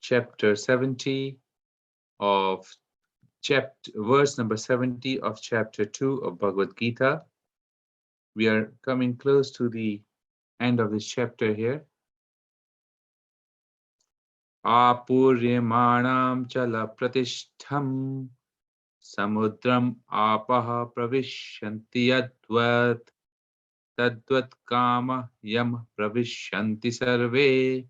chapter 70 of verse number 70 of chapter 2 of Bhagavad Gita. We are coming close to the end of this chapter here. Apuryamanam chala pratishtham samudram apaha pravishyanti yadvat tadvat kama yam pravishyanti sarve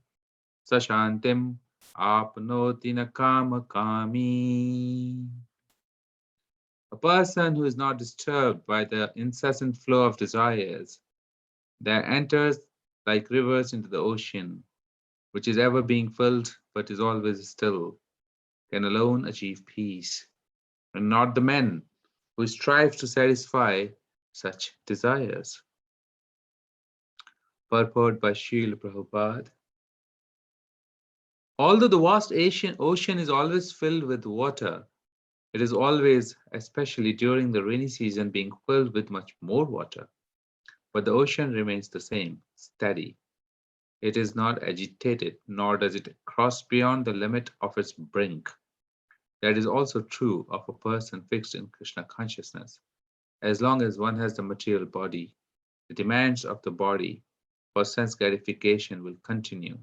sashantim apnoti na kama kami. A person who is not disturbed by the incessant flow of desires that enters like rivers into the ocean, which is ever being filled but is always still, can alone achieve peace, and not the men who strive to satisfy such desires. Purport by Srila Prabhupada. Although the vast ocean is always filled with water, it is always, especially during the rainy season, being filled with much more water. But the ocean remains the same, steady. It is not agitated, nor does it cross beyond the limit of its brink. That is also true of a person fixed in Krishna consciousness. As long as one has the material body, the demands of the body for sense gratification will continue.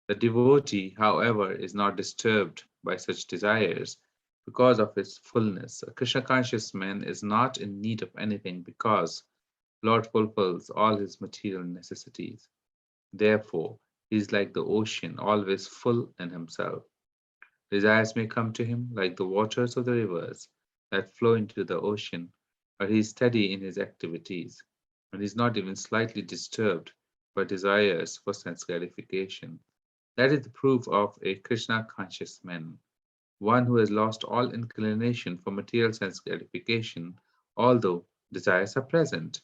The devotee, however, is not disturbed by such desires because of its fullness. A Krishna conscious man is not in need of anything because Lord fulfills all his material necessities. Therefore, he is like the ocean, always full in himself. Desires may come to him like the waters of the rivers that flow into the ocean, but he is steady in his activities, and is not even slightly disturbed by desires for sense gratification. That is the proof of a Krishna conscious man, one who has lost all inclination for material sense gratification, although desires are present,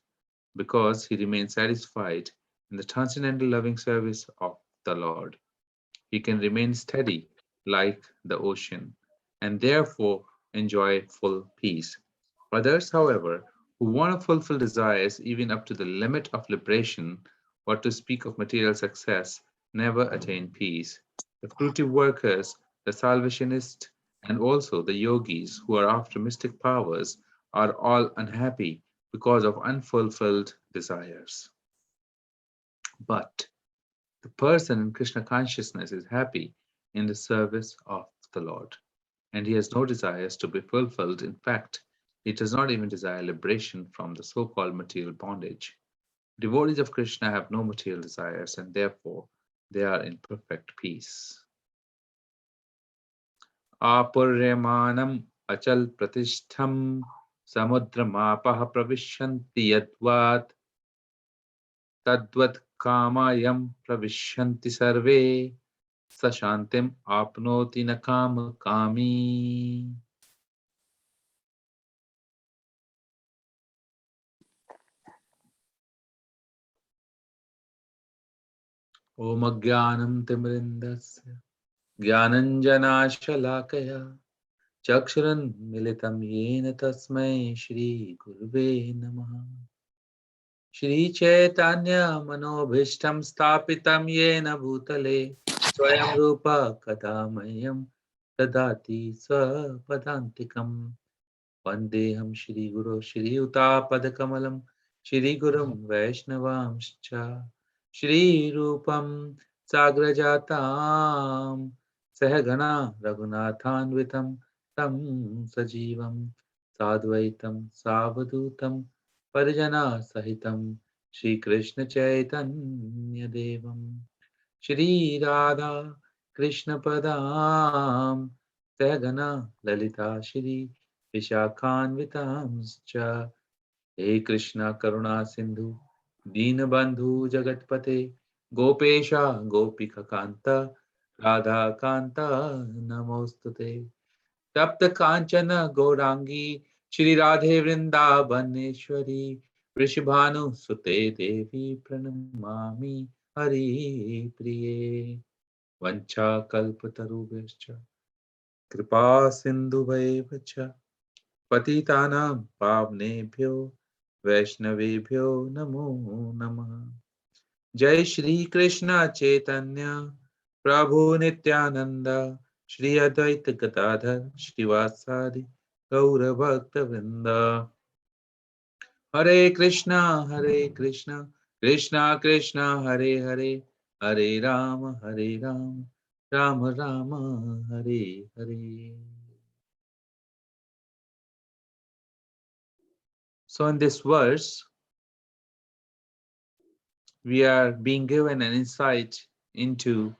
because he remains satisfied in the transcendental loving service of the Lord. He can remain steady like the ocean and therefore enjoy full peace. Others, however, who want to fulfill desires even up to the limit of liberation, or to speak of material success, never attain peace. The fruitive workers, the salvationists, and also the yogis who are after mystic powers are all unhappy because of unfulfilled desires. But the person in Krishna consciousness is happy in the service of the Lord, and he has no desires to be fulfilled. In fact, he does not even desire liberation from the so called material bondage. Devotees of Krishna have no material desires, and therefore they are in perfect peace. Apuryamanam achal pratishtham samudramapah pravishyanti yadvat tadvat kamayam pravishyanti sarve sashantim apnoti na kama kami. Om Agyanam Timrindasya Gyananjanashalakaya Chakshuran Militam Yena Tasmai Shri Gurve Namaha. Shri Chaitanya Manobhishtam Stapitam Yena Bhutale Swayam Rupa Kadamayam Dadati Swapadantikam Vandeham Shri Guru Shri Utapadakamalam Shri Gurum Vaishnavamscha Shri Rupam Sagrajatam Sahagana Raghunathanvitam Tam Sajivam Sadvaitam Savadutam Parijana Sahitam Shri Krishna Chaitanya Devam Shri Radha Krishna Padam Sahagana Lalita Shri Vishakhanvitamscha He Krishna Karuna Sindhu Deenabandhu Jagatpate Gopesha Gopika Kanta Radha Kanta Namostate Tapta Kanchana Gaurangi Shri Radhe Vrindavaneshwari Vrishabhanu Sute Devi Pranamami Hari Priye Vancha Kalpatarubhascha Kripa Sindhu Vacha Patitanam Pavnebhyo Vaishnavebhyo Namo Namaha. Jai Shri Krishna Chaitanya Prabhu Nityananda, Shri Advaita Gadadhar, Shivasadi, Gaura Bhakta Vrinda. Hare Krishna, Hare Krishna, Krishna Krishna, Hare Hare, Hare Rama, Hare Rama, Rama Rama, Hare Hare. So in this verse, we are being given an insight into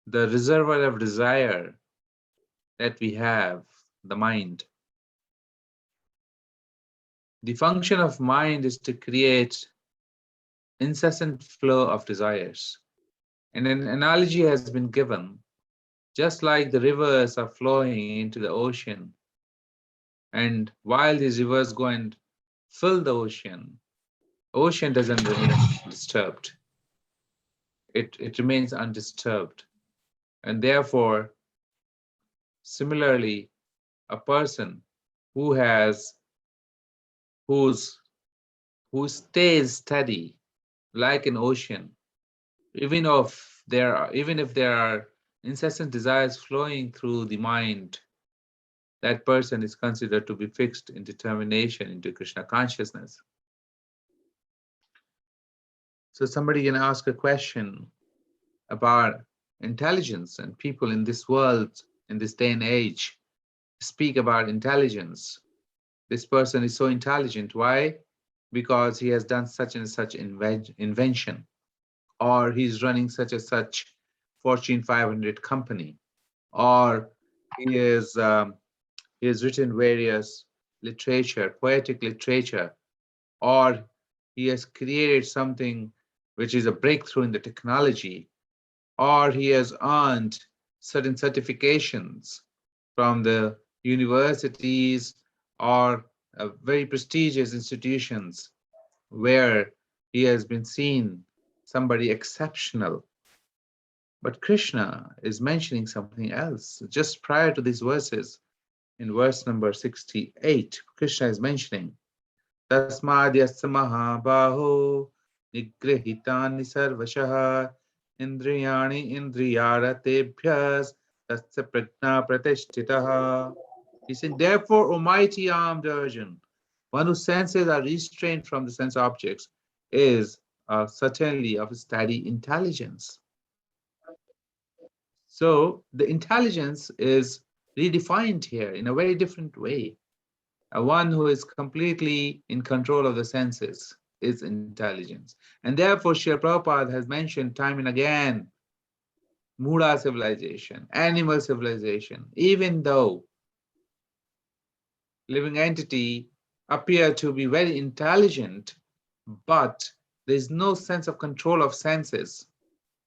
the reservoir of desire that we have, the mind. The function of mind is to create incessant flow of desires. And an analogy has been given, just like the rivers are flowing into the ocean, and while these rivers go and fill the ocean doesn't remain disturbed. It remains undisturbed. And therefore, similarly, a person who has who's who stays steady like an ocean, even if there are incessant desires flowing through the mind, that person is considered to be fixed in determination into Krishna consciousness. So somebody can ask a question about intelligence, and people in this world, in this day and age, speak about intelligence. This person is so intelligent. Why? Because he has done such and such invention, or he's running such and such Fortune 500 company, or he is he has written various literature, poetic literature, or he has created something which is a breakthrough in the technology, or he has earned certain certifications from the universities or very prestigious institutions where he has been seen somebody exceptional. But Krishna is mentioning something else. Just prior to these verses, in verse number 68, Krishna is mentioning, Tasmadyasya Mahabaho Nigrihitani Sarvashah Indriyani Indriyaratebhyas Tasya Prajna Pratishtitaha. He's saying, therefore, O mighty armed Arjun, one whose senses are restrained from the sense objects is certainly of steady intelligence. So the intelligence is redefined here in a very different way. One who is completely in control of the senses is intelligence. And therefore, Srila Prabhupada has mentioned time and again Muda civilization, animal civilization, even though living entity appear to be very intelligent, but there's no sense of control of senses.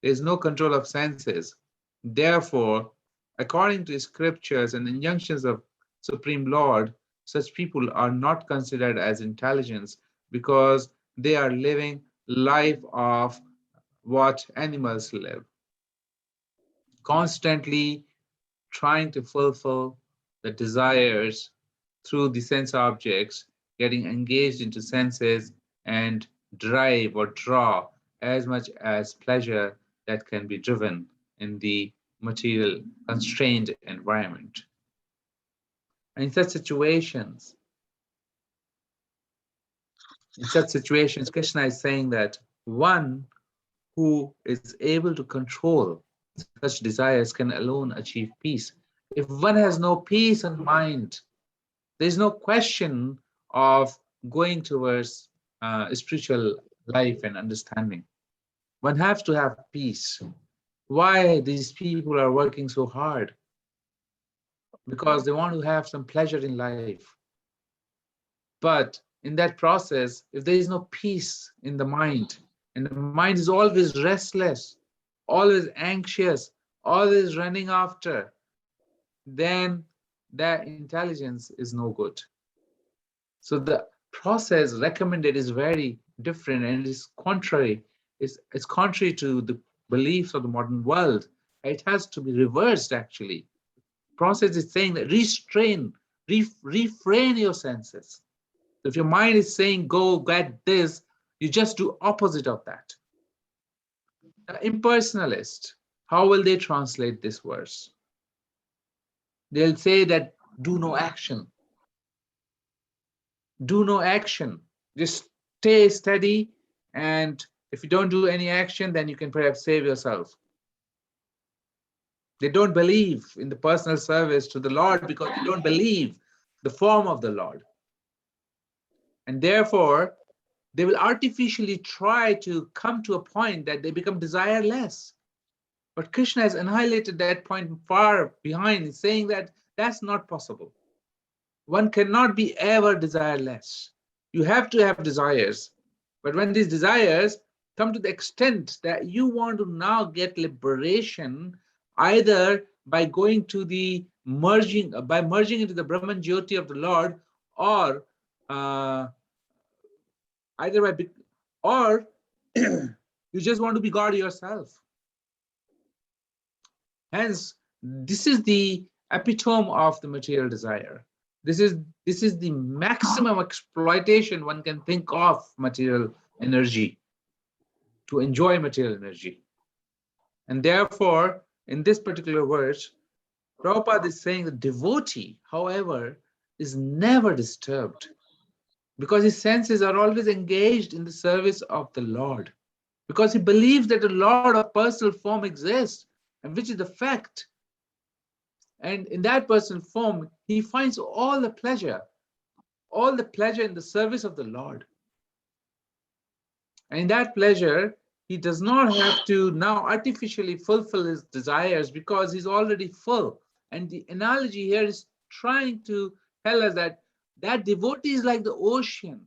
There's no control of senses. Therefore, according to scriptures and injunctions of Supreme Lord, such people are not considered as intelligence because they are living life of what animals live, constantly trying to fulfill the desires through the sense objects, getting engaged into senses and drive or draw as much as pleasure that can be driven in the material constrained environment. And in such situations, Krishna is saying that one who is able to control such desires can alone achieve peace. If one has no peace in mind, there's no question of going towards spiritual life and understanding. One has to have peace. Why these people are working so hard? Because they want to have some pleasure in life. But in that process, if there is no peace in the mind, and the mind is always restless, always anxious, always running after, then that intelligence is no good. So the process recommended is very different and is contrary. It's contrary to the beliefs of the modern world. It has to be reversed actually. Process is saying that restrain, refrain your senses. If your mind is saying go get this, you just do opposite of that. Impersonalist. How will they translate this verse? They'll say that do no action. Do no action. Just stay steady, and if you don't do any action, then you can perhaps save yourself. They don't believe in the personal service to the Lord because they don't believe the form of the Lord. And therefore, they will artificially try to come to a point that they become desireless. But Krishna has annihilated that point far behind, saying that that's not possible. One cannot be ever desireless. You have to have desires. But when these desires come to the extent that you want to now get liberation, either by going to the by merging into the Brahman Jyoti of the Lord, or uh, either by, or you just want to be God yourself. Hence, this is the epitome of the material desire. This is the maximum exploitation one can think of material energy, to enjoy material energy. And therefore, in this particular verse, Prabhupada is saying the devotee, however, is never disturbed because his senses are always engaged in the service of the Lord, because he believes that the Lord of personal form exists, and which is the fact. And in that personal form, he finds all the pleasure in the service of the Lord. And in that pleasure, he does not have to now artificially fulfill his desires because he's already full. And the analogy here is trying to tell us that that devotee is like the ocean.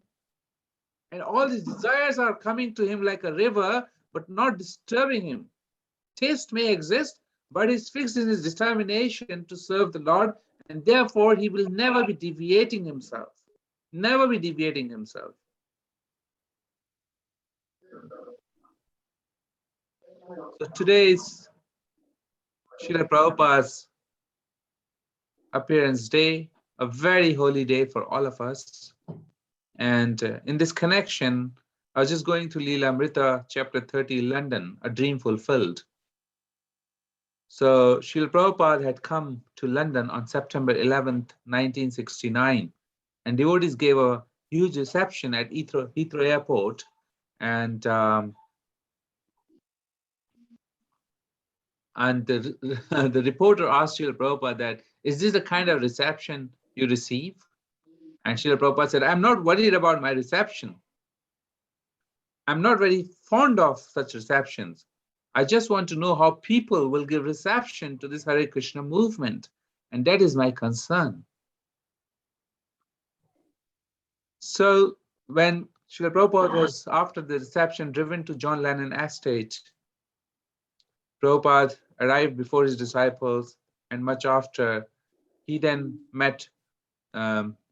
And all his desires are coming to him like a river, but not disturbing him. Taste may exist, but he's fixed in his determination to serve the Lord, and therefore he will never be deviating himself. Never be deviating himself. So today's Srila Prabhupada's appearance day, a very holy day for all of us. And in this connection, I was just going to Leela Amrita, chapter 30, London, a dream fulfilled. So Srila Prabhupada had come to London on September 11th, 1969, and devotees gave a huge reception at Heathrow Airport. And the the reporter asked Srila Prabhupada that, is this the kind of reception you receive? And Srila Prabhupada said, I'm not worried about my reception. I'm not very fond of such receptions. I just want to know how people will give reception to this Hare Krishna movement. And that is my concern. So when Srila Prabhupada was, after the reception, driven to John Lennon estate, Prabhupada arrived before his disciples, and much after, he then met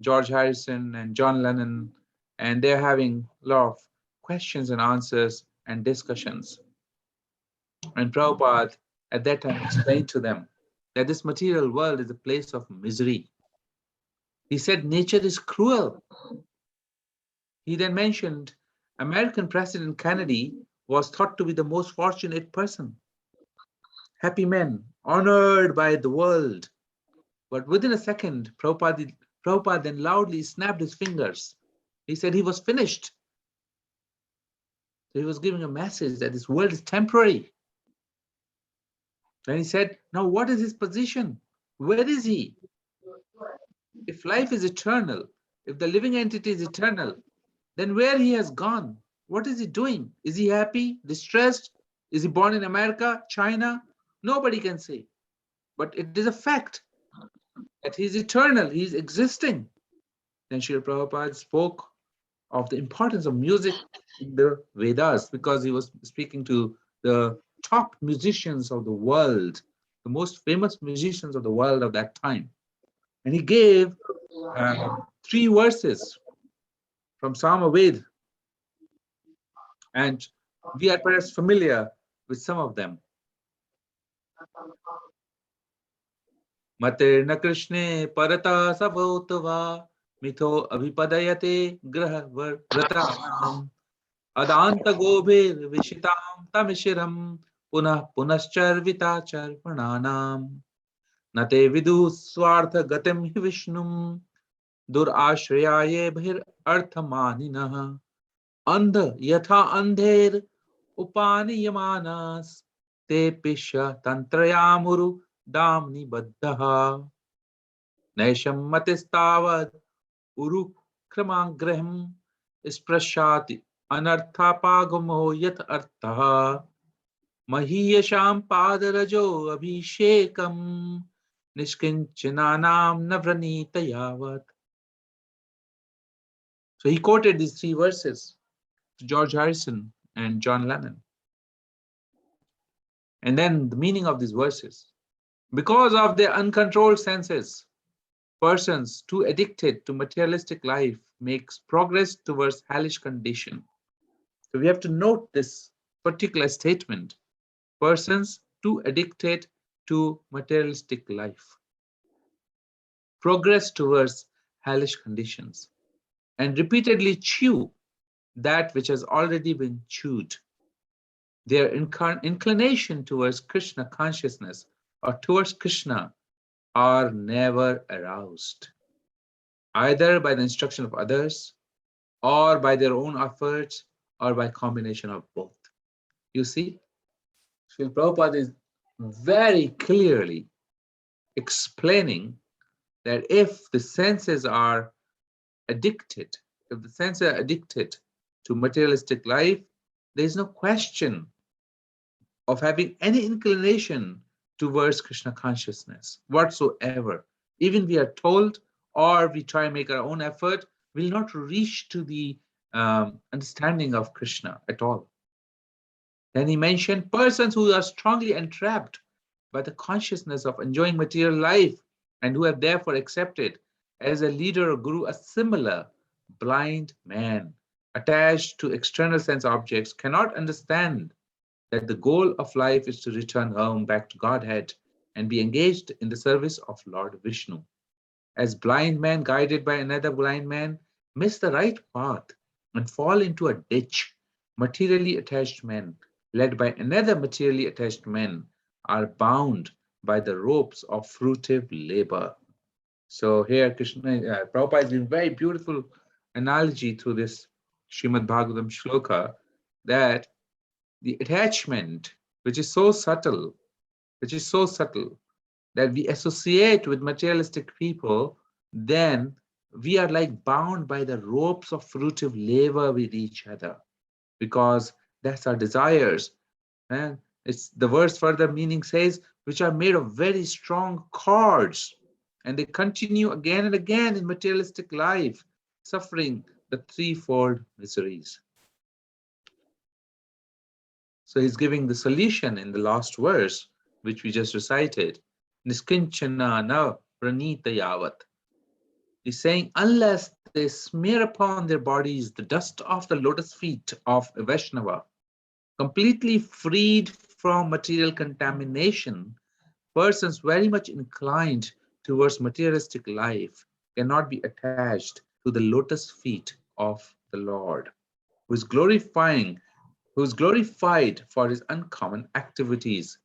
George Harrison and John Lennon, and they're having a lot of questions and answers and discussions. And Prabhupada at that time explained to them that this material world is a place of misery. He said nature is cruel. He then mentioned American President Kennedy was thought to be the most fortunate person. Happy man, honored by the world. But within a second, Prabhupada then loudly snapped his fingers. He said he was finished. So he was giving a message that this world is temporary. Then he said, now what is his position? Where is he? If life is eternal, if the living entity is eternal, then where he has gone? What is he doing? Is he happy, distressed? Is he born in America, China? Nobody can say. But it is a fact that he is eternal, he is existing. Then Srila Prabhupada spoke of the importance of music in the Vedas, because he was speaking to the top musicians of the world, the most famous musicians of the world of that time. And he gave 3 verses from Samaved, and we are perhaps familiar with some of them. Materna Krishne parata savotava mitho abhipadayate graha vratam adanta gobhir vishitam tamishiram punah punascharvita charvananam nate vidu swartha gatim hi vishnum durashrayaye bhir arthamaninah andha yatha andher upaniyamanas te pisha tantrayamuru damni baddha naisham matistavad uru kramagraham sprashati anarthapagamo yat artha mahiyasham padarajo abhishekam nishkinchananam navranita yavat. So he quoted these three verses to George Harrison and John Lennon. And then the meaning of these verses. Because of their uncontrolled senses, persons too addicted to materialistic life makes progress towards hellish condition. So we have to note this particular statement. Persons too addicted to materialistic life progress towards hellish conditions and repeatedly chew that which has already been chewed. Their inclination towards Krishna consciousness or towards Krishna are never aroused, either by the instruction of others or by their own efforts or by combination of both. You see, Srila Prabhupada is very clearly explaining that if the senses are addicted, if the senses are addicted to materialistic life, there is no question of having any inclination towards Krishna consciousness whatsoever. Even we are told or we try and make our own effort, will not reach to the understanding of Krishna at all. Then he mentioned persons who are strongly entrapped by the consciousness of enjoying material life and who have therefore accepted as a leader or guru a similar blind man attached to external sense objects cannot understand that the goal of life is to return home back to Godhead and be engaged in the service of Lord Vishnu. As blind men guided by another blind man miss the right path and fall into a ditch, materially attached men, led by another materially attached man, are bound by the ropes of fruitive labor. So here Krishna, Prabhupada is giving very beautiful analogy through this Srimad Bhagavatam shloka that the attachment, which is so subtle, that we associate with materialistic people, then we are like bound by the ropes of fruitive labor with each other because that's our desires. And it's the verse further meaning says, which are made of very strong cords, and they continue again and again in materialistic life, suffering the threefold miseries. So he's giving the solution in the last verse, which we just recited. Niskinchana na pranita yavat. He's saying, unless they smear upon their bodies the dust of the lotus feet of a Vaishnava, completely freed from material contamination, persons very much inclined towards materialistic life cannot be attached to the lotus feet of the Lord, who is glorified for his uncommon activities.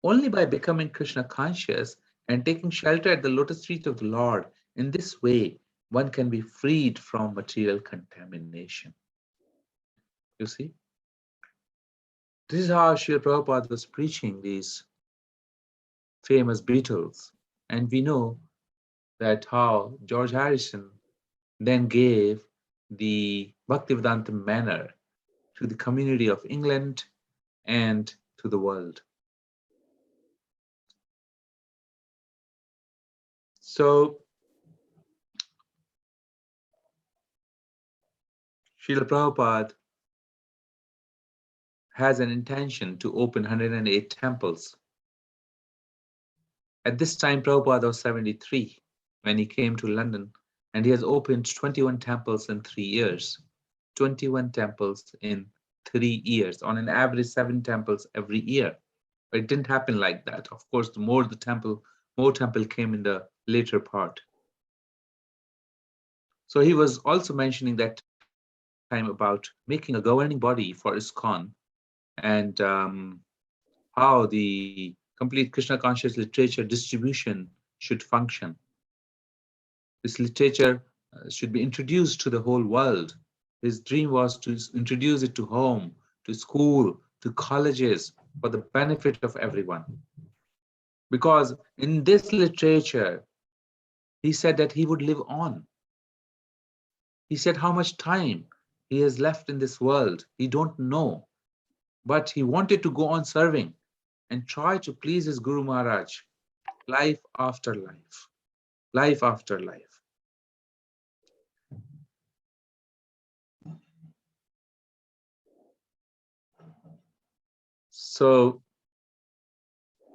Only by becoming Krishna conscious and taking shelter at the lotus feet of the Lord, in this way, one can be freed from material contamination. You see? This is how Srila Prabhupada was preaching these famous Beatles. And we know that how George Harrison then gave the Bhaktivedanta manner to the community of England and to the world. So Srila Prabhupada has an intention to open 108 temples. At this time, Prabhupada was 73 when he came to London, and he has opened 21 temples in 3 years. 21 temples in 3 years, on an average 7 temples every year. But it didn't happen like that. Of course, the more temple came in the later part. So he was also mentioning that time about making a governing body for ISKCON, and how the complete Krishna conscious literature distribution should function. This literature should be introduced to the whole world. His dream was to introduce it to home, to school, to colleges for the benefit of everyone. Because in this literature, he said that he would live on. He said how much time he has left in this world, he don't know. But he wanted to go on serving and try to please his Guru Maharaj, life after life, life after life. So,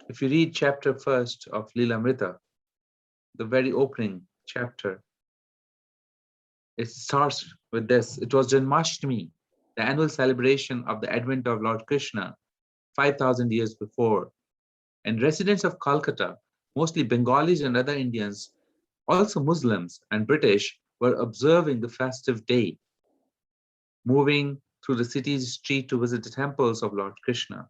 if you read chapter first of Lilamrita, the very opening chapter, it starts with this. It was Janmashtami, the annual celebration of the advent of Lord Krishna, 5,000 years before. And residents of Calcutta, mostly Bengalis and other Indians, also Muslims and British, were observing the festive day, moving through the city's street to visit the temples of Lord Krishna.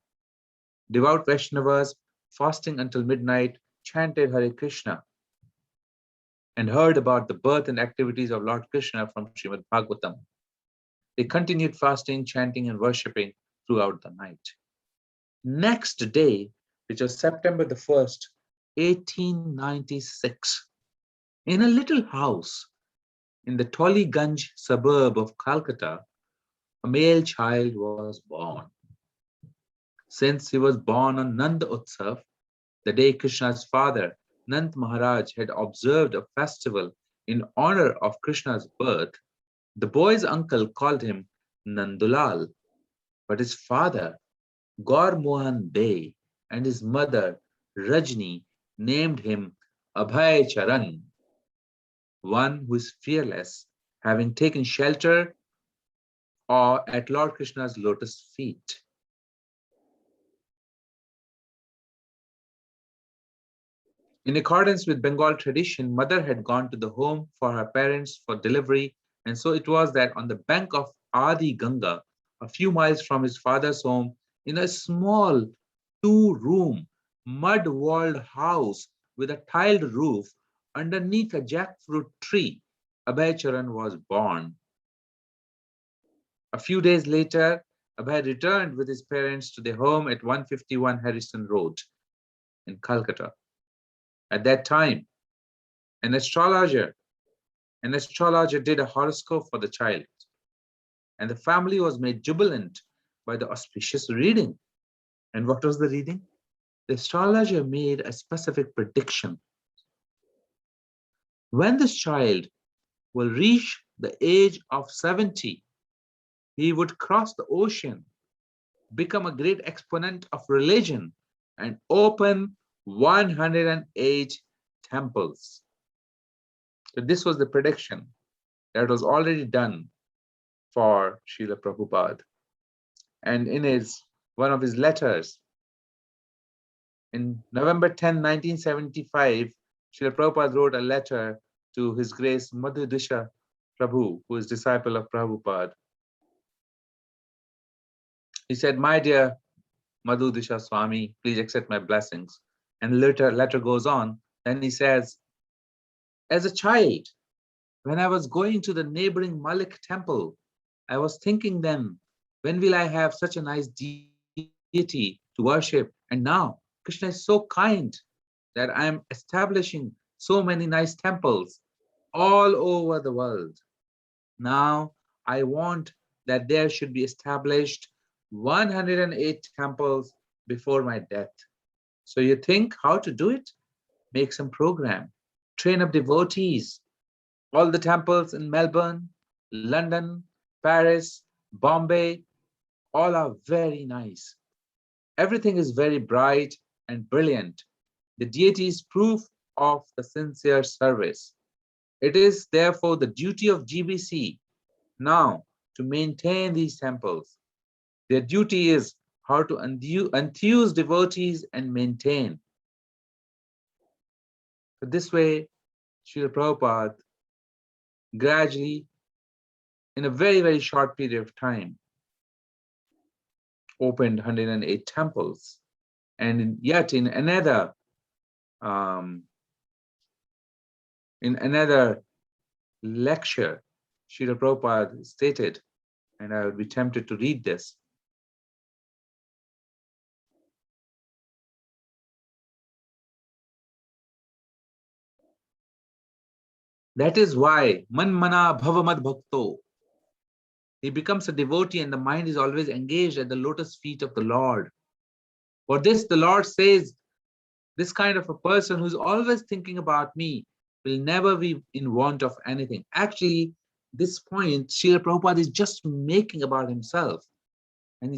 Devout Vaishnavas, fasting until midnight, chanted Hare Krishna and heard about the birth and activities of Lord Krishna from Srimad Bhagavatam. They continued fasting, chanting, and worshipping throughout the night. Next day, which was September the 1st, 1896, in a little house in the Tollygunge suburb of Calcutta, a male child was born. Since he was born on Nanda Utsav, the day Krishna's father, Nand Maharaj, had observed a festival in honor of Krishna's birth, the boy's uncle called him Nandulal, but his father, Gaur Mohan Bey, and his mother, Rajni, named him Abhay Charan, one who is fearless, having taken shelter or at Lord Krishna's lotus feet. In accordance with Bengal tradition, mother had gone to the home for her parents for delivery, and so it was that on the bank of Adi Ganga, a few miles from his father's home, in a small two-room, mud-walled house with a tiled roof underneath a jackfruit tree, Abhay Charan was born. A few days later, Abhay returned with his parents to their home at 151 Harrison Road in Calcutta. At that time, an astrologer did a horoscope for the child, and the family was made jubilant by the auspicious reading. And what was the reading? The astrologer made a specific prediction. When this child will reach the age of 70, he would cross the ocean, become a great exponent of religion, and open 108 temples. So this was the prediction that was already done for Srila Prabhupada. And in one of his letters, in November 10, 1975, Srila Prabhupada wrote a letter to His Grace Madhu Disha Prabhu, who is disciple of Prabhupada. He said, "My dear Madhu Disha Swami, please accept my blessings." And letter goes on. Then he says, "As a child, when I was going to the neighboring Malik temple, I was thinking then, when will I have such a nice deity to worship? And now Krishna is so kind that I am establishing so many nice temples all over the world. Now I want that there should be established 108 temples before my death. So you think how to do it? Make some program, train up devotees. All the temples in Melbourne, London, Paris, Bombay, all are very nice. Everything is very bright and brilliant. The deity is proof of the sincere service. It is therefore the duty of GBC now to maintain these temples. Their duty is how to enthuse devotees and maintain. So this way, Srila Prabhupada gradually, in a very, very short period of time, opened 108 temples. And yet in another lecture, Srila Prabhupada stated, and I would be tempted to read this. That is why man mana bhavamad bhakto. He becomes a devotee and the mind is always engaged at the lotus feet of the Lord. For this, the Lord says, this kind of a person who's always thinking about me will never be in want of anything. Actually, this point, Srila Prabhupada is just making about himself. And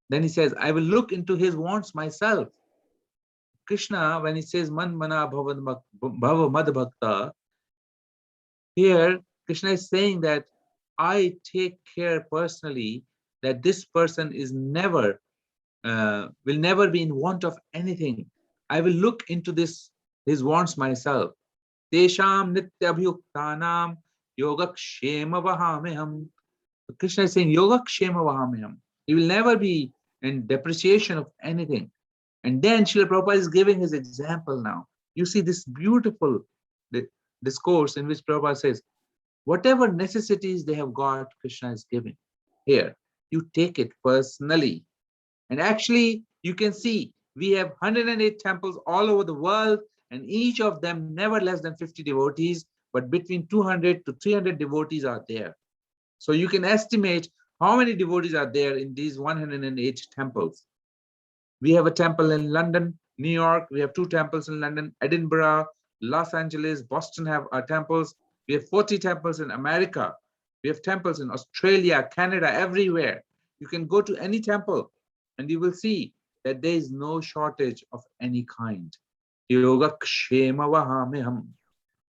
then he says, I will look into his wants myself. Krishna, when he says, Man mana bhava mad bhakta, here Krishna is saying that I take care personally that this person is never, will never be in want of anything. I will look into his wants myself. Tesham nityabhyuktanam yogakshema vahameham. Krishna is saying yogakshema vahameham. He will never be in depreciation of anything. And then Srila Prabhupada is giving his example now. You see this beautiful discourse in which Prabhupada says, whatever necessities they have got, Krishna is giving. Here, you take it personally. And actually, you can see we have 108 temples all over the world, and each of them never less than 50 devotees, but between 200 to 300 devotees are there. So you can estimate how many devotees are there in these 108 temples. We have a temple in London, New York. We have 2 temples in London, Edinburgh, Los Angeles, Boston have our temples. We have 40 temples in America. We have temples in Australia, Canada, everywhere. You can go to any temple and you will see that there is no shortage of any kind.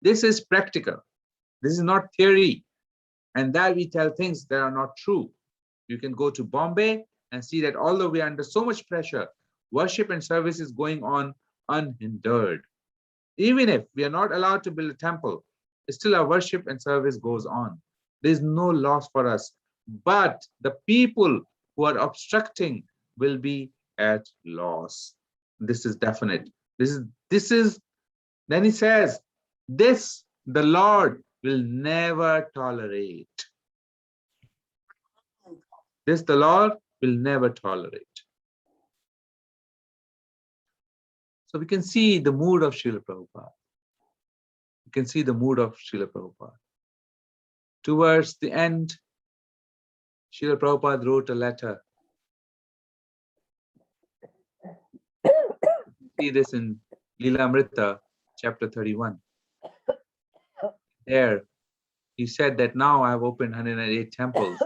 This is practical. This is not theory. And that we tell things that are not true. You can go to Bombay and see that although we are under so much pressure, worship and service is going on unhindered. Even if we are not allowed to build a temple, still our worship and service goes on. There is no loss for us. But the people who are obstructing will be at loss. This is definite. This is, then he says, this the Lord will never tolerate. This the Lord will never tolerate. So we can see the mood of Srila Prabhupada. You can see the mood of Srila Prabhupada. Towards the end, Srila Prabhupada wrote a letter. See this in Lilamrita, chapter 31. There, he said that now I have opened 108 temples.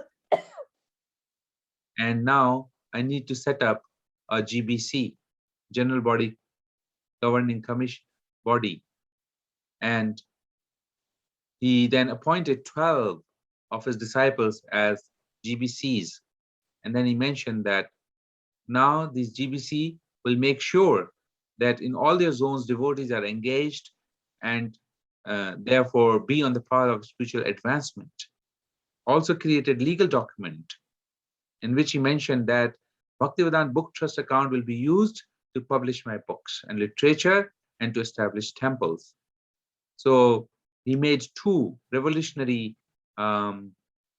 And now I need to set up a GBC, General Body Governing Commission body. And he then appointed 12 of his disciples as GBCs. And then he mentioned that now these GBC will make sure that in all their zones, devotees are engaged and therefore be on the path of spiritual advancement. Also created legal document in which he mentioned that Bhaktivedanta Book Trust account will be used to publish my books and literature and to establish temples. So he made 2 revolutionary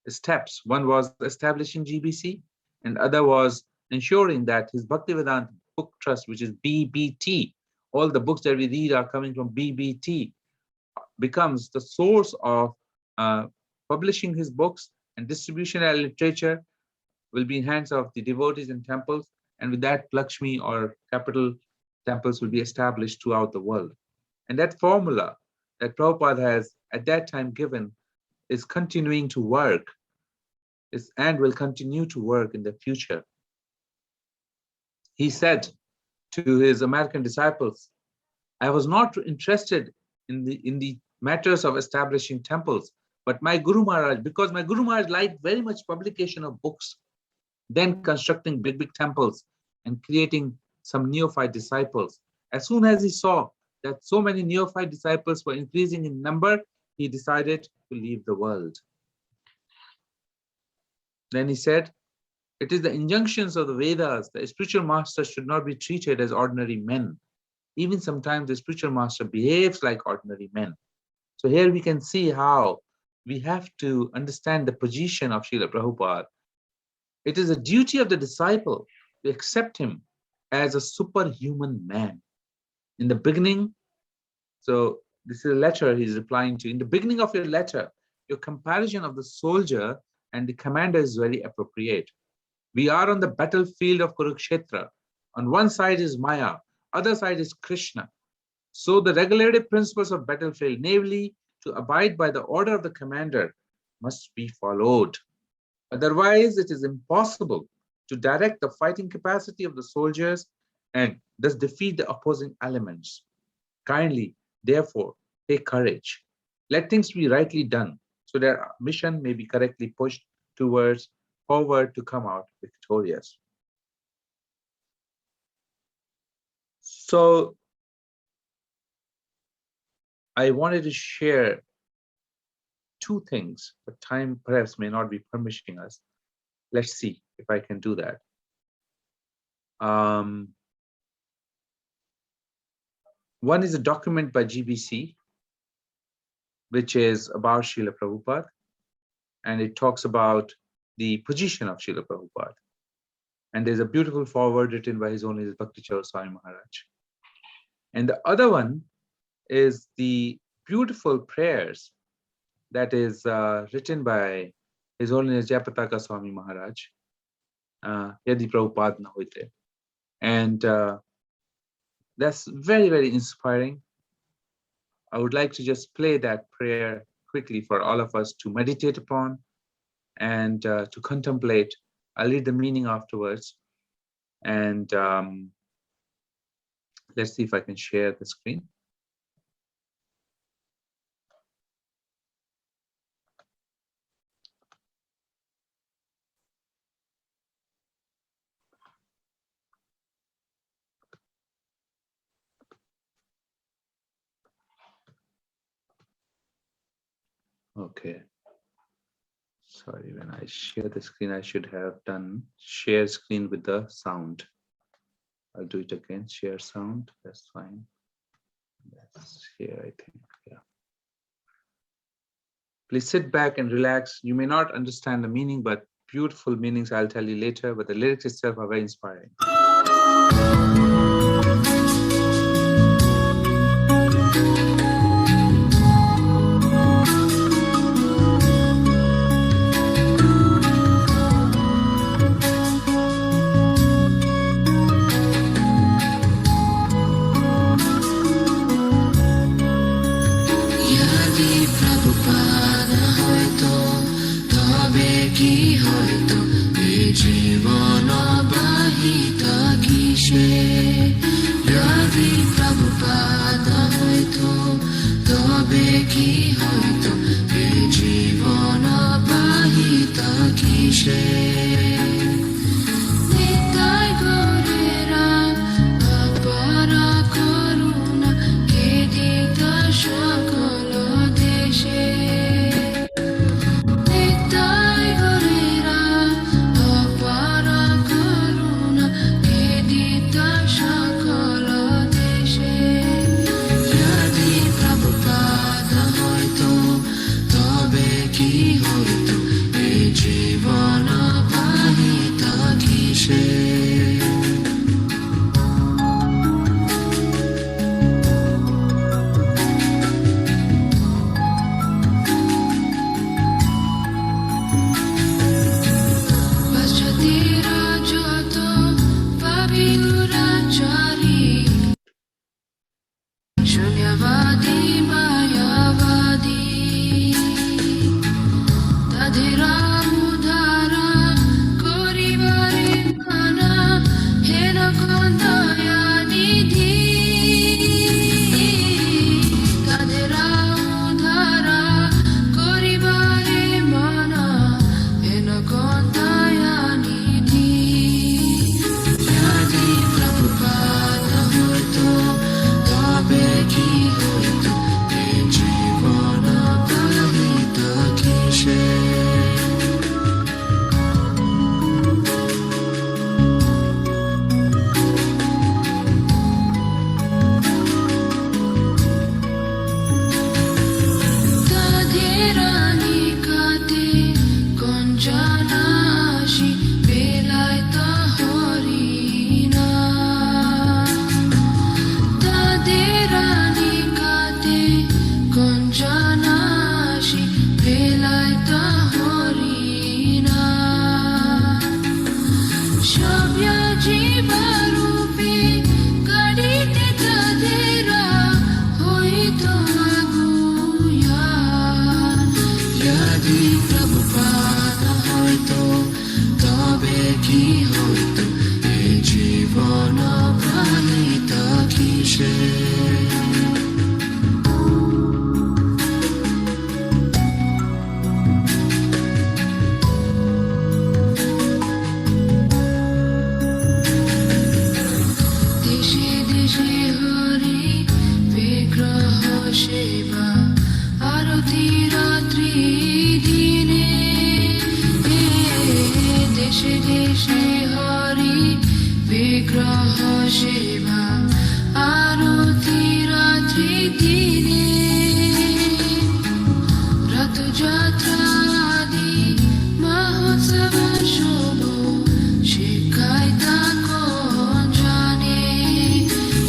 steps. One was establishing GBC, and other was ensuring that his Bhaktivedanta Book Trust, which is BBT, all the books that we read are coming from BBT, becomes the source of publishing his books, and distribution and literature will be in hands of the devotees in temples, and with that Lakshmi or capital temples will be established throughout the world. And that formula that Prabhupada has at that time given is continuing to work and will continue to work in the future. He said to his American disciples, I was not interested in the matters of establishing temples, but my Guru Maharaj, because my Guru Maharaj liked very much publication of books, then constructing big temples and creating some neophyte disciples. As soon as he saw that so many neophyte disciples were increasing in number, he decided to leave the world. Then he said, It is the injunctions of the Vedas. The spiritual master should not be treated as ordinary men. Even sometimes the spiritual master behaves like ordinary men. So here we can see how we have to understand the position of Srila Prabhupada. It is a duty of the disciple to accept him as a superhuman man. In the beginning, so this is a letter he's replying to. In the beginning of your letter, your comparison of the soldier and the commander is very appropriate. We are on the battlefield of Kurukshetra. On one side is Maya, other side is Krishna. So the regulative principles of battlefield, namely to abide by the order of the commander, must be followed. Otherwise, it is impossible to direct the fighting capacity of the soldiers and thus defeat the opposing elements. Kindly, therefore, take courage. Let things be rightly done so that our mission may be correctly pushed forward to come out victorious. So I wanted to share two things, but time perhaps may not be permitting us. Let's see if I can do that. One is a document by GBC, which is about Srila Prabhupada, and it talks about the position of Srila Prabhupada. And there's a beautiful foreword written by His Holiness Bhakti Chaudhary Swami Maharaj. And the other one is the beautiful prayers that is written by His Holiness Jayapataka Swami Maharaj, Yadi Prabhupada na hoite. And that's very, very inspiring. I would like to just play that prayer quickly for all of us to meditate upon and to contemplate. I'll read the meaning afterwards. And let's see if I can share the screen. Okay. Sorry, when I share the screen, I should have done share screen with the sound. I'll do it again. Share sound. That's fine. That's here, I think. Yeah. Please sit back and relax. You may not understand the meaning, but beautiful meanings I'll tell you later. But the lyrics itself are very inspiring. Prabhupada hoito কি হইতো এ জীবন পাইতা কিসে দেশে দেশে হরি বিগ্রহ সেবা আরতি রাত্রি দিনে দেশে দেশে হরি বিগ্রহ সেবা আরতি রাত্রি দিনে রথযাত্রা আদি মহোৎসব শুভ শিখায় তা কোন জানে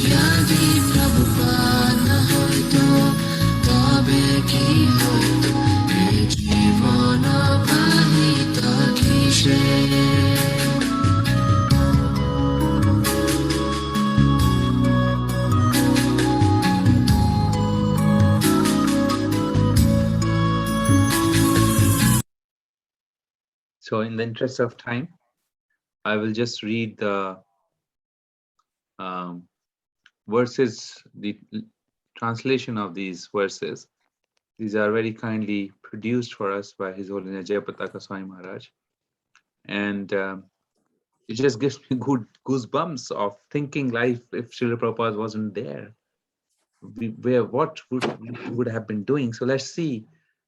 যদি প্রভুপাদ না হইতো তবে কি হইতো এ জীবন পাহিতা কিসে So, in the interest of time, I will just read the verses, the translation of these verses. These are very kindly produced for us by His Holiness Jayapataka Swami Maharaj. And it just gives me good goosebumps of thinking life if Srila Prabhupada wasn't there. What would have been doing? So let's see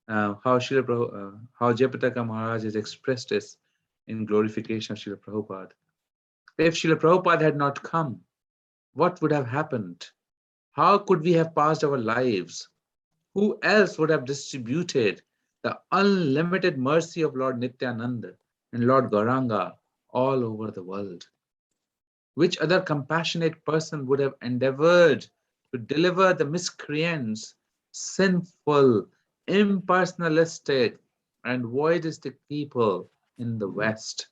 how Jayapataka Maharaj has expressed this in glorification of Srila Prabhupada. If Srila Prabhupada had not come, what would have happened? How could we have passed our lives? Who else would have distributed the unlimited mercy of Lord Nityananda and Lord Gauranga all over the world? Which other compassionate person would have endeavored to deliver the miscreants, sinful, impersonalistic, and voidistic people in the West?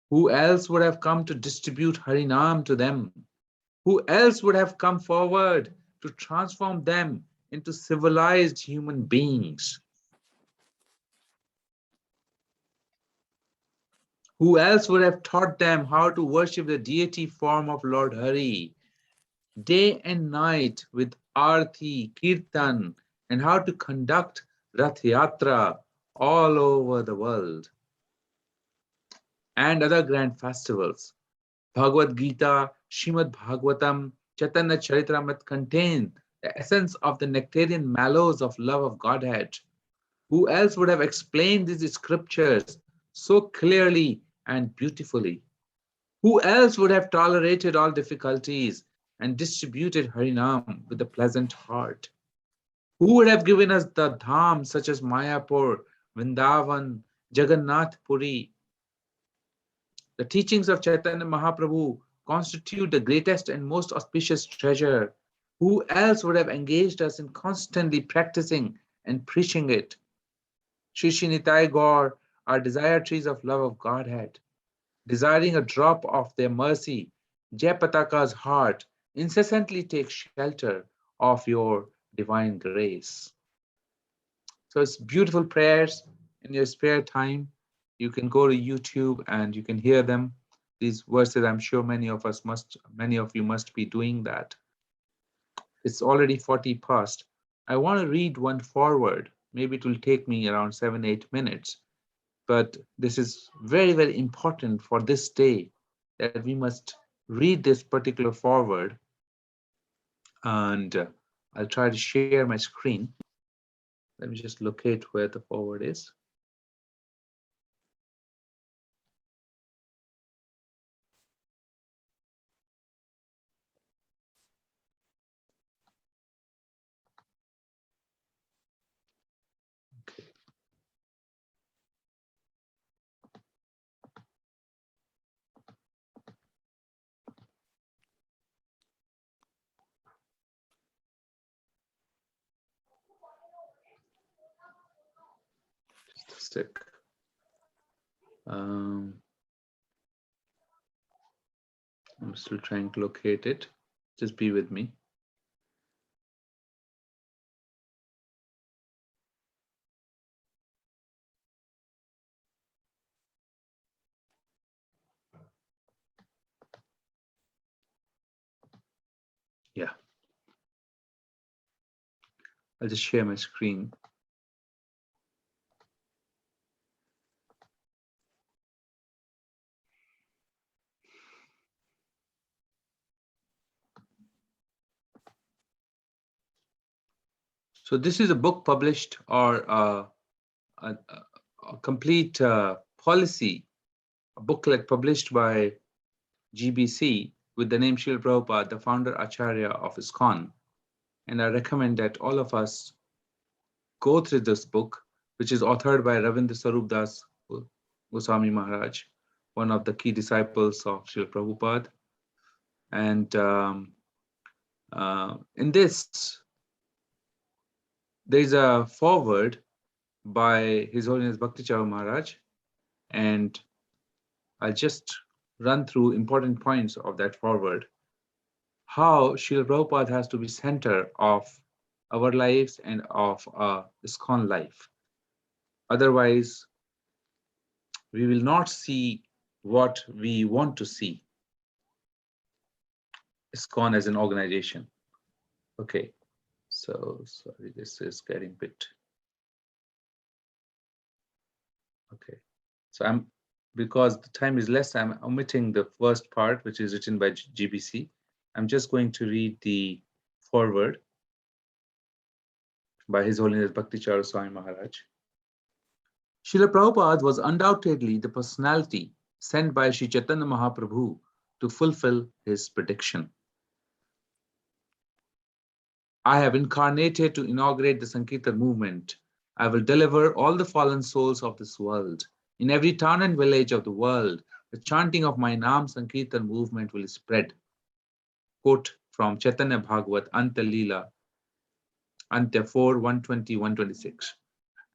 Who else would have come to distribute Harinam to them? Who else would have come forward to transform them into civilized human beings? Who else would have taught them how to worship the deity form of Lord Hari day and night with Arti, Kirtan, and how to conduct Rath Yatra all over the world and other grand festivals? Bhagavad Gita, Srimad Bhagavatam, Chaitanya Charitamrita contain the essence of the nectarian mallows of love of Godhead. Who else would have explained these scriptures so clearly and beautifully? Who else would have tolerated all difficulties and distributed Harinam with a pleasant heart? Who would have given us the dham such as Mayapur, Vrindavan, Jagannath Puri? The teachings of Chaitanya Mahaprabhu constitute the greatest and most auspicious treasure. Who else would have engaged us in constantly practicing and preaching it? Shri Shri Nitai Gaur are desire trees of love of Godhead. Desiring a drop of their mercy, Jayapataka's heart incessantly takes shelter of your divine grace. So it's beautiful prayers in your spare time. You can go to YouTube and you can hear them. These verses, I'm sure many of you must be doing that. It's already 40 past. I want to read one forward. Maybe it will take me around 7-8 minutes. But this is very, very important for this day that we must read this particular forward. And I'll try to share my screen. Let me just locate where the forward is. Okay. Just a sec. I'm still trying to locate it. Just be with me. Yeah, I'll just share my screen. So this is a book published, or a complete policy, a booklet published by GBC with the name Srila Prabhupada, the founder Acharya of ISKCON. And I recommend that all of us go through this book, which is authored by Ravindra Sarup Das Goswami Maharaj, one of the key disciples of Srila Prabhupada. And in this, there is a foreword by His Holiness Bhakti Charu Maharaj, and I'll just run through important points of that foreword. How Srila Prabhupada has to be center of our lives and of ISKCON life. Otherwise, we will not see what we want to see ISKCON as an organization. Okay, so sorry, this is getting a bit. Okay, so because the time is less, I'm omitting the first part, which is written by GBC. I'm just going to read the foreword by His Holiness Bhakti Charu Swami Maharaj. Srila Prabhupada was undoubtedly the personality sent by Sri Chaitanya Mahaprabhu to fulfill his prediction. I have incarnated to inaugurate the Sankirtan movement. I will deliver all the fallen souls of this world. In every town and village of the world, the chanting of my Nam Sankirtan movement will spread. Quote from Chaitanya Bhagavat Anta Leela, Antya 4, 120, 126.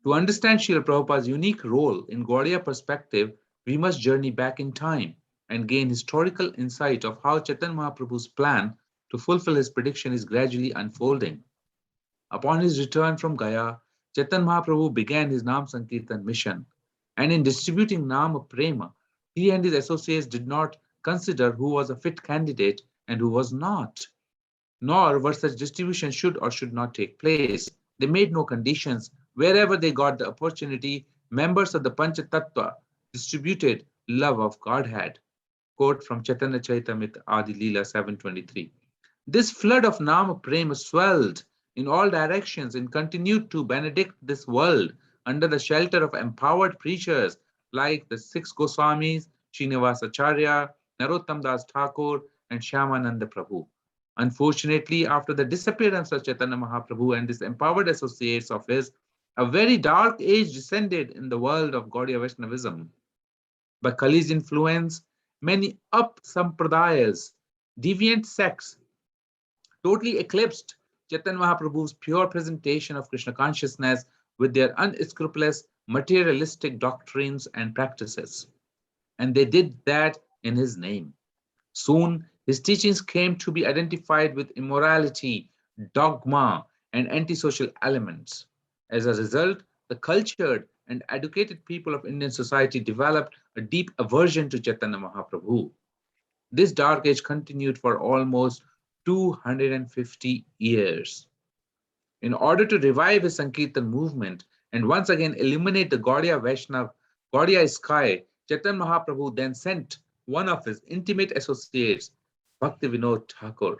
To understand Srila Prabhupada's unique role in Gaudiya perspective, we must journey back in time and gain historical insight of how Chaitanya Mahaprabhu's plan to fulfill his prediction is gradually unfolding. Upon his return from Gaya, Chaitanya Mahaprabhu began his Nam Sankirtan mission, and in distributing Nama Prema, he and his associates did not consider who was a fit candidate and who was not, nor were such distribution should or should not take place. They made no conditions. Wherever they got the opportunity, members of the Panchatattva distributed love of Godhead. Quote from Chaitanya Charitamrita Adi Leela 723. This flood of Nama Prema swelled in all directions and continued to benedict this world under the shelter of empowered preachers like the six Goswamis, Srinivas Acharya, Narottam Das Thakur, and Shyamananda Prabhu. Unfortunately, after the disappearance of Chaitanya Mahaprabhu and these empowered associates of his, a very dark age descended in the world of Gaudiya Vaishnavism. By Kali's influence, many up-sampradayas, deviant sects, totally eclipsed Chaitanya Mahaprabhu's pure presentation of Krishna consciousness with their unscrupulous materialistic doctrines and practices. And they did that in his name. Soon, his teachings came to be identified with immorality, dogma, and antisocial elements. As a result, the cultured and educated people of Indian society developed a deep aversion to Chaitanya Mahaprabhu. This dark age continued for almost 250 years. In order to revive his Sankirtan movement and once again illuminate the Gaudiya Vaishnav, Gaudiya sky, Chaitanya Mahaprabhu then sent one of his intimate associates, Bhakti Vinod Thakur,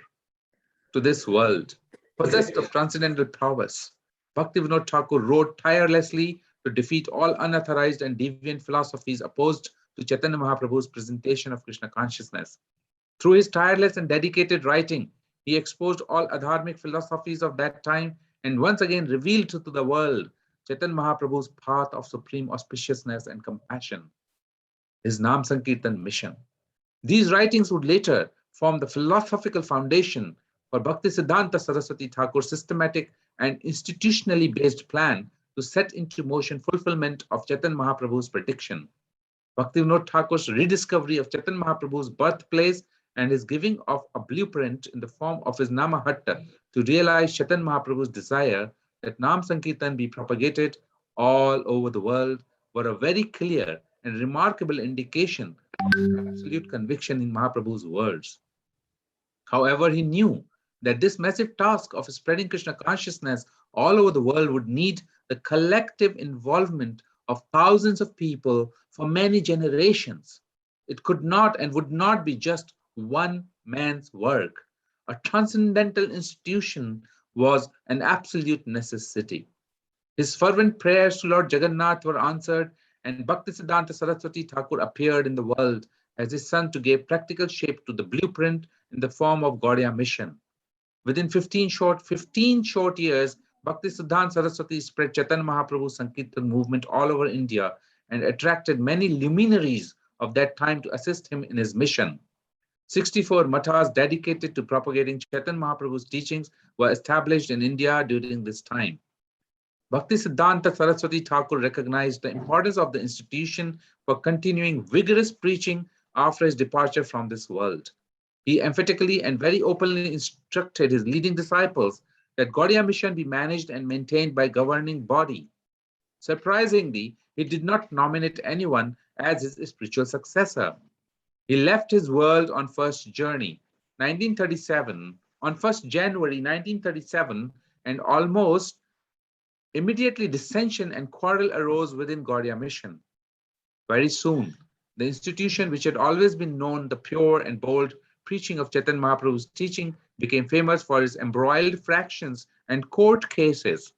to this world. Possessed of transcendental prowess, Bhakti Vinod Thakur wrote tirelessly to defeat all unauthorized and deviant philosophies opposed to Chaitanya Mahaprabhu's presentation of Krishna consciousness. Through his tireless and dedicated writing, he exposed all adharmic philosophies of that time and once again revealed to the world Chaitanya Mahaprabhu's path of supreme auspiciousness and compassion, his Nam Sankirtan mission. These writings would later form the philosophical foundation for Bhaktisiddhanta Saraswati Thakur's systematic and institutionally based plan to set into motion fulfillment of Chaitanya Mahaprabhu's prediction. Bhaktivinoda Thakur's rediscovery of Chaitanya Mahaprabhu's birthplace and his giving of a blueprint in the form of his Namahatta to realize Chaitanya Mahaprabhu's desire that Nam Sankirtan be propagated all over the world were a very clear and remarkable indication of absolute conviction in Mahaprabhu's words. However, he knew that this massive task of spreading Krishna consciousness all over the world would need the collective involvement of thousands of people for many generations. It could not and would not be just one man's work. A transcendental institution was an absolute necessity. His fervent prayers to Lord Jagannath were answered, and Bhaktisiddhanta Saraswati Thakur appeared in the world as his son to give practical shape to the blueprint in the form of Gaudiya mission. Within 15 short years, Bhaktisiddhanta Saraswati spread Chaitanya Mahaprabhu's Sankirtan movement all over India and attracted many luminaries of that time to assist him in his mission. 64 mathas dedicated to propagating Chaitanya Mahaprabhu's teachings were established in India during this time. Bhaktisiddhanta Saraswati Thakur recognized the importance of the institution for continuing vigorous preaching after his departure from this world. He emphatically and very openly instructed his leading disciples that Gaudiya mission be managed and maintained by governing body. Surprisingly, he did not nominate anyone as his spiritual successor. He left his world on first journey, 1937, on 1st January 1937, and almost immediately dissension and quarrel arose within Gaudiya mission. Very soon, the institution, which had always been known the pure and bold preaching of Chaitanya Mahaprabhu's teaching, became famous for its embroiled fractions and court cases.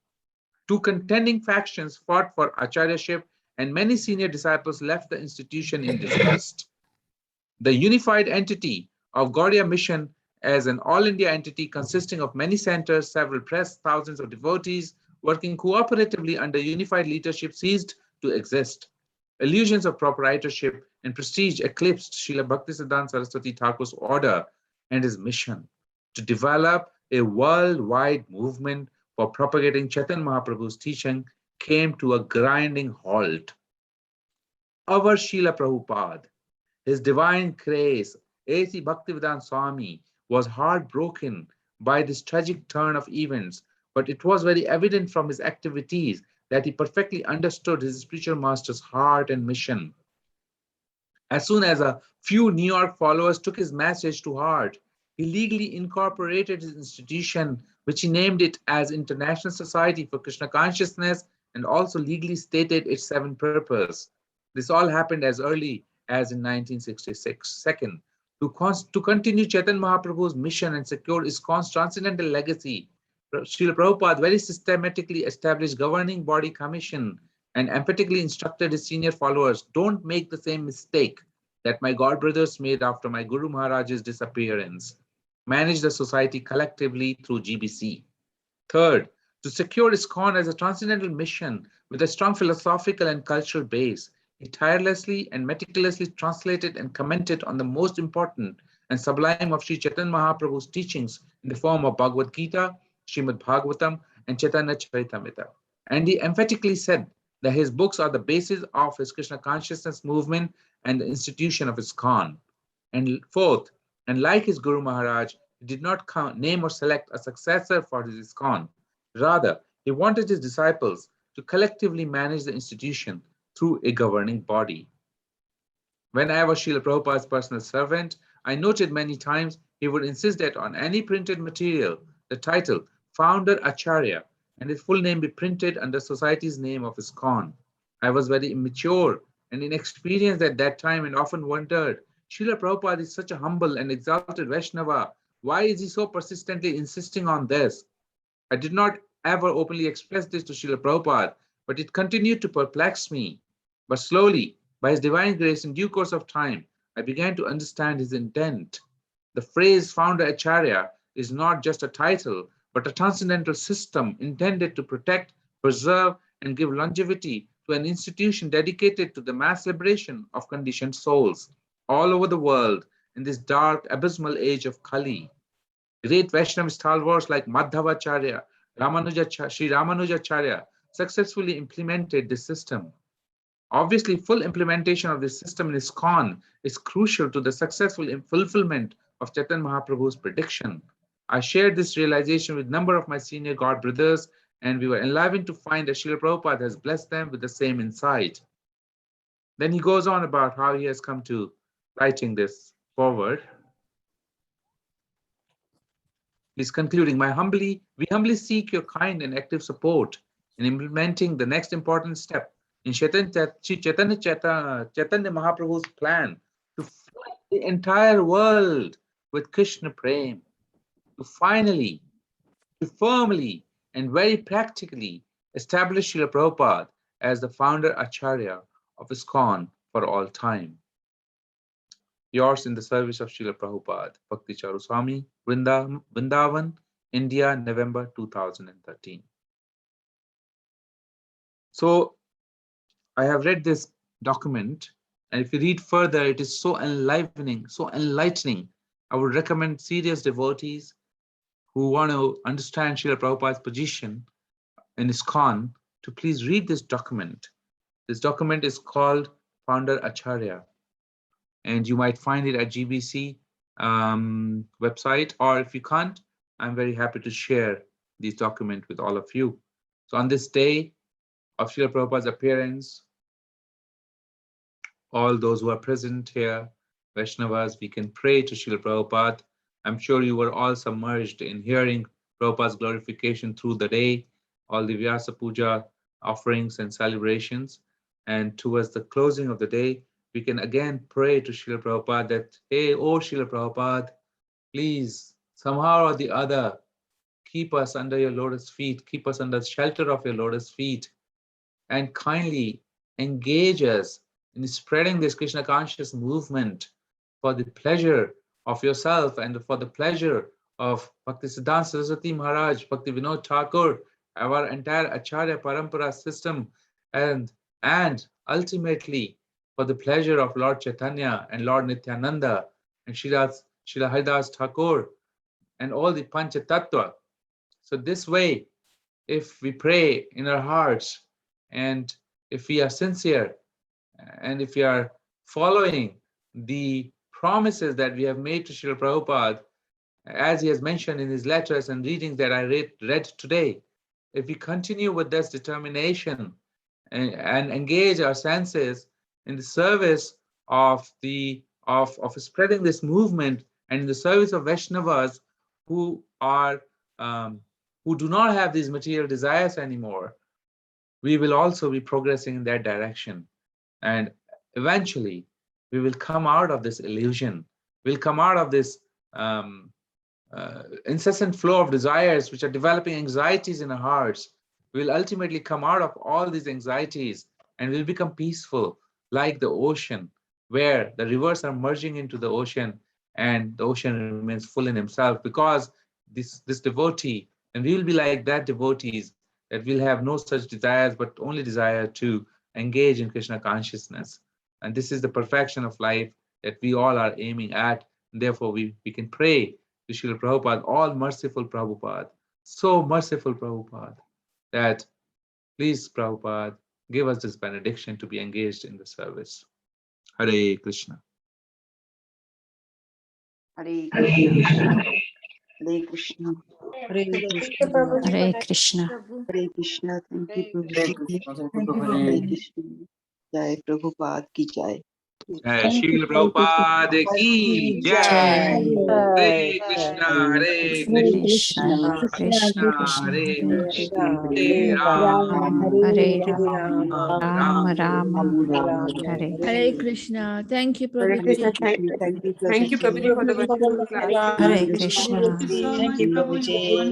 Two contending factions fought for acharyaship, and many senior disciples left the institution in disgust. The unified entity of Gaudiya mission as an all-India entity consisting of many centers, several press, thousands of devotees working cooperatively under unified leadership ceased to exist. Illusions of proprietorship and prestige eclipsed Srila Bhaktisiddhanta Saraswati Thakur's order and his mission to develop a worldwide movement for propagating Chaitanya Mahaprabhu's teaching came to a grinding halt. Our Srila Prabhupada, his divine grace, A.C. Bhaktivedanta Swami, was heartbroken by this tragic turn of events, but it was very evident from his activities that he perfectly understood his spiritual master's heart and mission. As soon as a few New York followers took his message to heart, he legally incorporated his institution, which he named it as International Society for Krishna Consciousness, and also legally stated its seven purpose. This all happened as early as in 1966. Second, to continue Chaitanya Mahaprabhu's mission and secure ISKCON's transcendental legacy, Srila Prabhupada very systematically established governing body commission and emphatically instructed his senior followers, don't make the same mistake that my god brothers made after my Guru Maharaj's disappearance. Manage the society collectively through GBC. Third, to secure ISKCON as a transcendental mission with a strong philosophical and cultural base, he tirelessly and meticulously translated and commented on the most important and sublime of Sri Chaitanya Mahaprabhu's teachings in the form of Bhagavad Gita, Srimad Bhagavatam, and Chaitanya Charitamrita. And he emphatically said that his books are the basis of his Krishna consciousness movement and the institution of ISKCON. And fourth, and like his Guru Maharaj, he did not name or select a successor for his ISKCON. Rather, he wanted his disciples to collectively manage the institution through a governing body. When I was Srila Prabhupada's personal servant, I noted many times he would insist that on any printed material, the title Founder Acharya and his full name be printed under society's name of ISKCON. I was very immature and inexperienced at that time and often wondered, Srila Prabhupada is such a humble and exalted Vaishnava. Why is he so persistently insisting on this? I did not ever openly express this to Srila Prabhupada, but it continued to perplex me. But slowly, by his divine grace, in due course of time, I began to understand his intent. The phrase Founder Acharya is not just a title, but a transcendental system intended to protect, preserve, and give longevity to an institution dedicated to the mass liberation of conditioned souls all over the world in this dark, abysmal age of Kali. Great Vaishnava stalwarts like Madhavacharya, Sri Ramanujacharya successfully implemented this system. Obviously, full implementation of this system in ISKCON is crucial to the successful fulfillment of Chaitanya Mahaprabhu's prediction. I shared this realization with a number of my senior God brothers, and we were enlivened to find that Srila Prabhupada has blessed them with the same insight. Then he goes on about how he has come to writing this forward. He's concluding, we humbly seek your kind and active support in implementing the next important step in Chaitanya Mahaprabhu's plan to flood the entire world with Krishna Prem, to finally, to firmly, and very practically establish Srila Prabhupada as the founder Acharya of ISKCON for all time. Yours in the service of Srila Prabhupada, Bhakti Charu Swami, Vrindavan, India, November 2013. So I have read this document, and if you read further, it is so enlivening, so enlightening. I would recommend serious devotees who want to understand Srila Prabhupada's position in ISKCON to please read this document. This document is called Founder Acharya, and you might find it at GBC website, or if you can't, I'm very happy to share this document with all of you. So on this day of Srila Prabhupada's appearance, all those who are present here, Vaishnavas, we can pray to Srila Prabhupada. I'm sure you were all submerged in hearing Prabhupada's glorification through the day, all the Vyasa Puja offerings and celebrations. And towards the closing of the day, we can again pray to Srila Prabhupada that, hey, oh Srila Prabhupada, please, somehow or the other, keep us under your lotus feet, keep us under the shelter of your lotus feet, and kindly engage us in spreading this Krishna conscious movement for the pleasure of yourself and for the pleasure of Bhakti Siddhanta Saraswati Maharaj, Bhakti Vinod Thakur, our entire Acharya Parampara system, and ultimately for the pleasure of Lord Chaitanya and Lord Nityananda and Srila Haridas Thakur and all the Pancha Tattva. So this way, if we pray in our hearts, and if we are sincere, and if we are following the promises that we have made to Srila Prabhupada, as he has mentioned in his letters and readings that I read today, if we continue with this determination and engage our senses in the service of spreading this movement and in the service of Vaishnavas who do not have these material desires anymore, we will also be progressing in that direction. And eventually, we will come out of this illusion. We'll come out of this incessant flow of desires which are developing anxieties in our hearts. We'll ultimately come out of all these anxieties and we'll become peaceful like the ocean, where the rivers are merging into the ocean and the ocean remains full in himself, because this devotee, and we will be like that devotees, that will have no such desires but only desire to engage in Krishna consciousness. And this is the perfection of life that we all are aiming at. And therefore, we can pray to Srila Prabhupada, all merciful Prabhupada, so merciful Prabhupada, that please, Prabhupada, give us this benediction to be engaged in the service. Hare Krishna. Hare Krishna. Hare Krishna. Hare Krishna. Hare Krishna. Hare Krishna. Thank you, Prabhu. Hare Krishna. Thank you, Hare Prabhuji. Krishna. Jai Prabhupada ki jai. Jai Srila Prabhupada ki jai. Hare Krishna, Hare Krishna, Krishna, Krishna Krishna, Hare Krishna, Hare, Hare Ram, Hare Ram Ram, Ram, Ram. Hare. Hare Krishna. Thank you, Hare Prabhu. Krishna. Thank you, Thank you, Prabhuji, for the wonderful class. Hare Krishna. Thank you so Thank much, you, Prabhuji. Prabhuji.